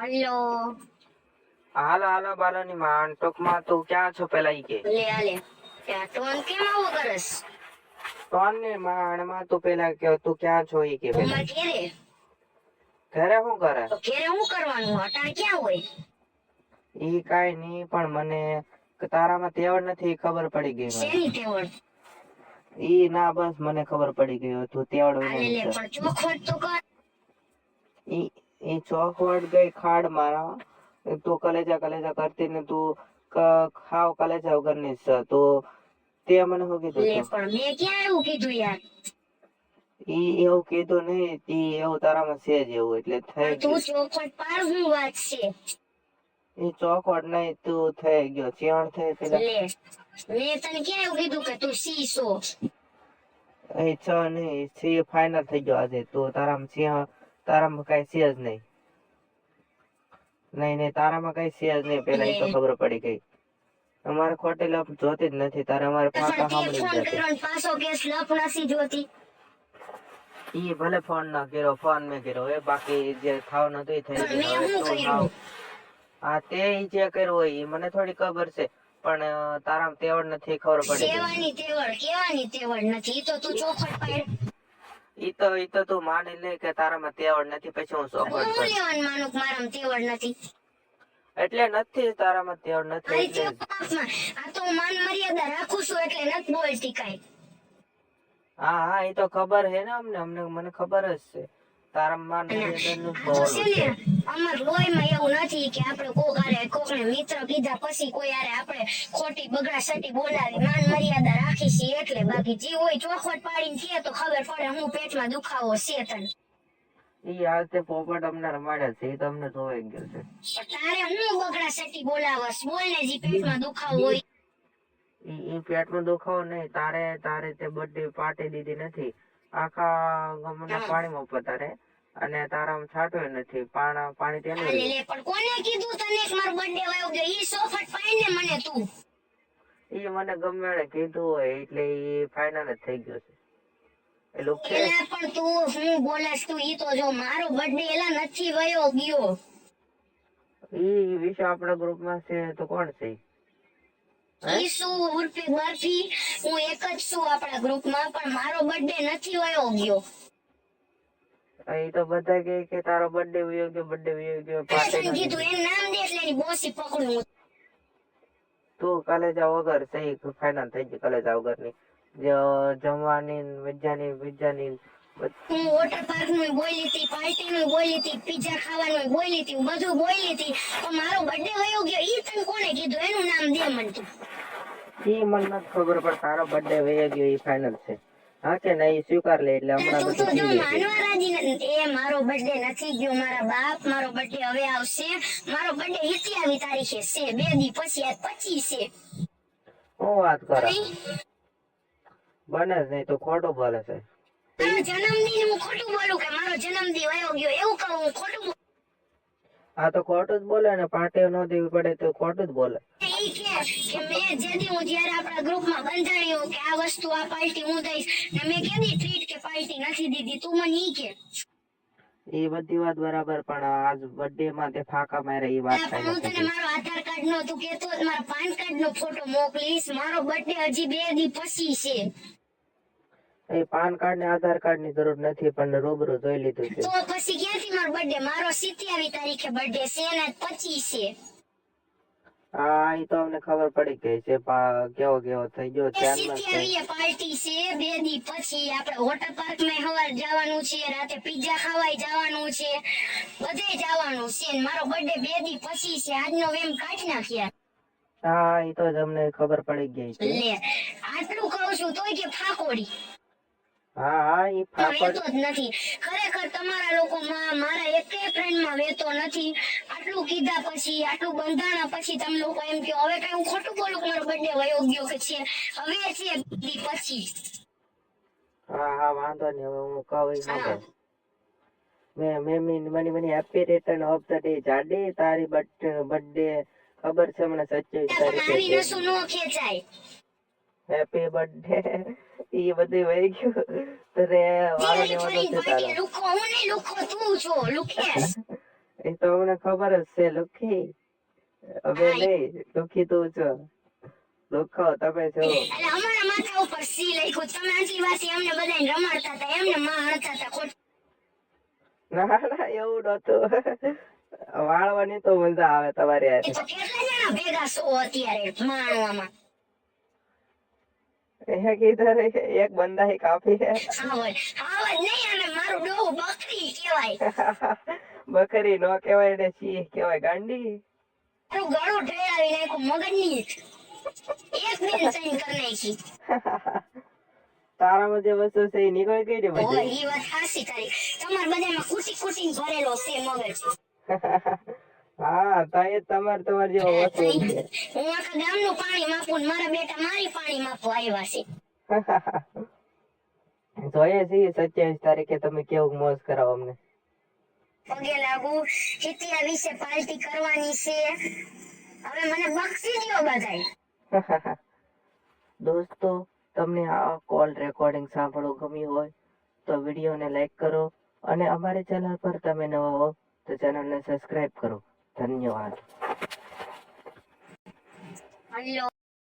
Hello. હાલો હાલો બાલોની માં ટૂંકમાં તું ક્યાં છો પેલા ઈ કે લે આલે ત્યાં ટોન કેમ આવો કરસ? કોણ ને માં તું પેલા કે તું ક્યાં છો ઈ કે હું પેલા માર ઘેરે. ઘરે શું કરે તો ઘેરે હું કરવાનું અટાણે ક્યાં હોય? ઈ કાઈ નઈ પણ મને તારામાં તેવડ નથી ખબર પડી ગઈ મને શેની તેવડ? ઈ ના બસ મને ખબર પડી ગઈ તું તેવડ આલે લે વિના પણ ચોખવટ તો કર. ઈ ઈ ચોકવટ ગઈ ખાડ મારા તું કલેજા કલેજા કરતી ને તું ખાવ કલેજા વગરની છે તું તે મને શું કીધું લે તું પણ મેં ક્યાં એવું કીધું યાર? ઈ એવું કીધું નહીં ઈ એવું તારામાં છે જ એવું એટલે થઈ પણ તું ગયું ચોખવટ પાડ હું વાત છે? ઈ ચોકવટ નહીં તું થઈ ગયો ચિયાણ થઈ પેલા લે મેં તને ક્યાં એવું કીધું કે તું સી સો? એ છ નહીં સી ફાઇનલ થઈ ગયો આજે તું તારામાં સિંહ તારામાં કઈ છે જ નહીં નહીં તારામાં કઈ છે જ નહીં પેલા લે ઈ તો ખબર પડી ગઈ અમારે ખોટી લપ જોતી જ નથી તારે અમારે પણ ફાંકા તે સાંભળી ફોન જ જતી કર્યો ને પાછો કેસ લપ નથી જોતી. ઈ ભલે ફોન ના કર્યો ફોન મેં કર્યો એ બાકી જે થાવ નતું એ થઈ પણ ગયું મેં હવે શું તું કર્યું? થાવ હા તે ઈ જે કર્યું હોય ઈ મને થોડી ખબર છે પણ તારામાં તેવડ નથી ખબર પડી ગઈ સેવાની તેવડ કેવાની તેવડ નથી ઈ તો તું ચોખવટ પાડ. ઈ તો તું માની લે કે તારામાં તેવડ નથી પછી હું હું ચોખવટ હું કરીશ લેવાનું માનું કે મારામાં તેવડ નથી? એટલે નથી તારામાં તેવડ નથી મારી એટલે જ તેવડમાં આ તો હું માન મર્યાદા રાખું છું એટલે નથી બોલતી કાંઈ. હા હા એ તો ખબર હે ને અમને મને ખબર જ છે તારામાં માન મર્યાદાનું જ આ તો છે બોલું છે ને અમાર લોહીમાં એવું નથી કે આપણે કોકને મિત્ર કીધા પછી કોઈ હારે આપણે ખોટી બગડા સટી બોલાવી માન મર્યાદા રાખી છીએ એટલે બાકી જે હોય ચોખવટ પાડીને કહે તો ખબર પડે હું પેટમાં દુખાવો છે તને. ઈ હાલતે પોપટ અમને રમાડ્યા છે એ તો અમને જોવાઈ ગયું છે પણ તારે હું બગડા સટી બોલાવસ બોલ ને જે પેટમાં દુખાવો હોય. ઈ પેટમાં દુખાવો નહીં તારે તે બર્થડે પાર્ટી દીધી નથી આખા ગામના હા. પાણીમાં પતારે અને તારામાં છાંટોય નથી પાણી તેનું આલે રહ્યું લે પણ કોને કીધું તને કે મારો બર્થડે વયો ગયો ઈ સોફટ પાડ ને મને તું. ઈ મને ગમે એણે કીધું હોય એટલે ઈ ફાઇનલ જ થઈ ગયું છે એલું કે એલા પણ તું હું બોલાસ તું ઈ તો જો મારો બર્થડે એલા નથી વયો ગયો. ઈ વિશે આપણા ગ્રુપમાં છે તો કોણ છે હે ઈ શું ઉર્ફે બરફી હું એક જ છું આપણા ગ્રુપમાં પણ મારો બર્થડે નથી વયો ગયો. ઈ તો બધા કે તારો બર્થડે વયો ગયો પાર્ટી તને ન કીધું દીધી એનું નામ દે એટલે એની બોસી પકડું હું. તું કલેજા વગર સહી ફાઇનલ થઈ ગઈ કલેજા વગરની જમવાની વિજાની હું વોટર પાર્ક નું બોલી હતી પાર્ટી નું બોલી હતી પીઝા ખાવાનું બોલી હતી બધું બોલી હતી પણ મારો બર્થડે વયો ગયો ઈ તને કોણે કીધું એનું નામ દે મને તું. ઈ મને નથી ખબર પણ તારો બર્થડે વયો ગયો ઈ ફાઇનલ છે હા કે નહીં સ્વીકાર લે એટલે હમણાં તું તો બધું જો ક્લિયર થઈ માનવા રાજી નથી એ મારો બર્થડે નથી ગયો મારા બાપ મારો બર્થડે હવે આવશે મારો બર્થડે 27 તારીખે છે 2 દી પછી આજ 25 છે. હું વાત કરે નહીં? બને જ નહીં તો ખોટું બોલે છે મારો જન્મદિન હું ખોટું બોલું કે મારો જન્મદિન વયો ગયો એવું કહું હું ખોટું બોલું? આ તો ખોટું જ બોલે ને પાર્ટી ન દેવી પડે તો ખોટું જ બોલે ઈ કે મેં જેદી હું જ્યારે આપણા ગ્રુપમાં બંધાણ્યો કે આ વસ્તુ આ પાર્ટી હું દઈશ ને મેં કેદી ટ્રીટ કે પાર્ટી નથી દીધી તું મને ઈ કે. એ બધી વાત બરાબર પણ આજ બર્થડે માં તે ફાંકા મારે એ વાત પણ હું ફાઇનલ થઈ તને ગઈ મારો આધાર કાર્ડ નો તું કેતો હોય તો મારા પાન કાર્ડ નો ફોટો મોકલીશ મારો બર્થડે હજી 2 દી પછી છે. એ પાન કાર્ડ ને આધાર કાર્ડ ની જરૂર નથી પણ રૂબરૂ જોઈ લીધું છે તો પછી ક્યાંથી મારો બર્થડે મારો 27 તારીખે બર્થડે છે ને 25 છે. હા એ તો અમને ખબર પડી ગઈ છે કેવો થઈ ગયો ધ્યાનમાં છે 27 પાર્ટી છે 2 દી પછી આપણે વોટર પાર્ક માં સવારે જવાનું છે રાતે પિઝા ખાવાય જવાનું છે બધે જવાનું છે ને મારો બર્થડે 2 દી પછી છે આજનો વેમ કાઢી નાખ્યા. હા એ તો જ અમને ખબર પડી ગઈ છે લે આટલું કહું છું તોય કે ફાકોડી. હા એ ફાફડ વેતો જ નથી ખરેખર તમારા લોકો મારા એકેય ફ્રેન્ડ માં વેતો નથી આટલું કીધા પછી આટલું બંધાણા પછી તમે લોકો એમ કહો હવે કઈ હું ખોટું બોલું કે મારો બર્થડે વયો ગયો કે છે હવે છે 2 દી પછી. હા વાંધો નહીં હવે હું કહું હા સાંભળ money happy return of the day જાડી તારી બર્થડે ખબર છે મને 27 પણ તારીખે આવી છે નસું નો ખેંચાય. હેપી બર્થડે ઈ બધું વહી ગયું તો રે વારો દિવાળી લેવાનો ફરીને છે તારો પાર્ટી લુખો હું નહીં લુખો તું છો લુખેસ. એ તો અમને ખબર જ છે લુખી, હવે નહીં લુખી તું છો, લુખો તમે છો. એટલે અમારા માથા ઉપર સી લખ્યું, તમે આટલી વાત એમને બધાને રમાડતા હતા, એમને માં હણતા હતા ખોટ. ના ના એવું નતું, વાળવાની તો મજા આવે તમારી એ તો કેટલા જણા ભેગા છો અત્યારે માણવામાં. હારે કિધર એક બંદા ही काफी है. આવડ નહીં, અને મારું ડોહું બકરી કહેવાય. બકરી નો કહેવાય ને સિંહ કહેવાય ગાંડી. મારું ગળું ઢેળાવી નાખ્યું મગજની, એક દિન સહી કરી નાખી. તારામાં જે વસ્તુ છે એ નીકળી ગઈ ને ઓય બધી. ઈ વાત હાસી તારી, તમાર બધામાં કુટી કુટીને ભરેલો છે મગજ. હા તો એ તમારે જેવો વસ્તુ છે. હું આખા ગામનું પાણી માપું ને મારા બેટા મારી પાણી માપવા આવ્યા છે. જોઈએ છીએ 27 તારીખે તમે કેવું મોજ કરાવો અમને. પગે લાગુ, હિતિયા વિશે પાર્ટી કરવાની છે, હવે મને બક્ષી દ્યો બધાય. દોસ્તો, તમને આ કોલ રેકોર્ડિંગ સાંભળવું ગમ્યું હોય તો વિડીયોને લાઈક કરો, અને અમારી ચેનલ પર તમે નવા હો તો ચેનલને સબસ્ક્રાઇબ કરો. ધન્યવાદ. હલો.